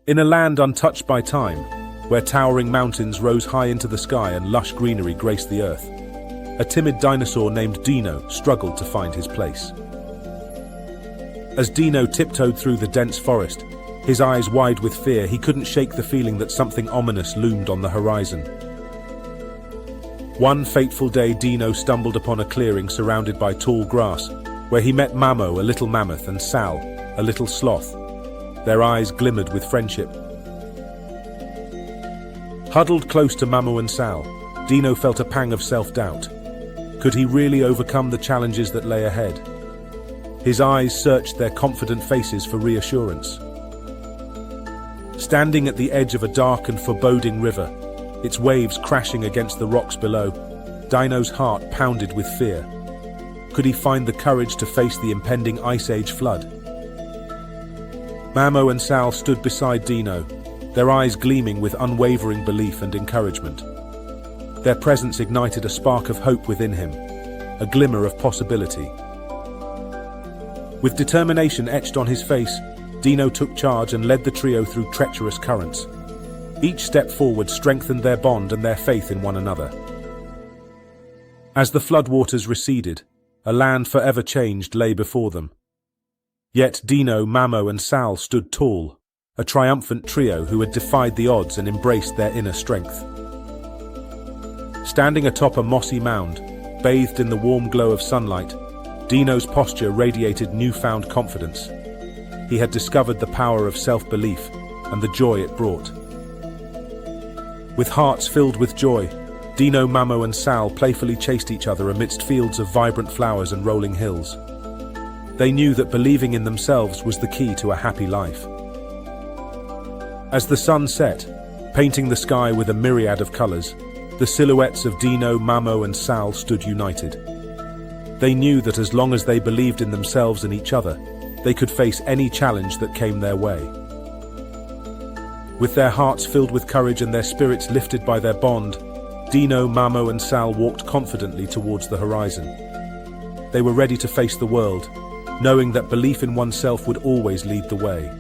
In a land untouched by time, where towering mountains rose high into the sky and lush greenery graced the earth, a timid dinosaur named Dino struggled to find his place. As Dino tiptoed through the dense forest, his eyes wide with fear, he couldn't shake the feeling that something ominous loomed on the horizon. One fateful day, Dino stumbled upon a clearing surrounded by tall grass, where he met Mamo, a little mammoth, and Sal, a little sloth. Their eyes glimmered with friendship. Huddled close to Mamo and Sal, Dino felt a pang of self-doubt. Could he really overcome the challenges that lay ahead? His eyes searched their confident faces for reassurance. Standing at the edge of a dark and foreboding river, its waves crashing against the rocks below, Dino's heart pounded with fear. Could he find the courage to face the impending Ice Age flood? Mamo and Sal stood beside Dino, their eyes gleaming with unwavering belief and encouragement. Their presence ignited a spark of hope within him, a glimmer of possibility. With determination etched on his face, Dino took charge and led the trio through treacherous currents. Each step forward strengthened their bond and their faith in one another. As the floodwaters receded, a land forever changed lay before them. Yet Dino, Mamo and Sal stood tall, a triumphant trio who had defied the odds and embraced their inner strength. Standing atop a mossy mound, bathed in the warm glow of sunlight, Dino's posture radiated newfound confidence. He had discovered the power of self-belief and the joy it brought. With hearts filled with joy, Dino, Mamo and Sal playfully chased each other amidst fields of vibrant flowers and rolling hills. They knew that believing in themselves was the key to a happy life. As the sun set, painting the sky with a myriad of colors, the silhouettes of Dino, Mamo and Sal stood united. They knew that as long as they believed in themselves and each other, they could face any challenge that came their way. With their hearts filled with courage and their spirits lifted by their bond, Dino, Mamo and Sal walked confidently towards the horizon. They were ready to face the world, knowing that belief in oneself would always lead the way.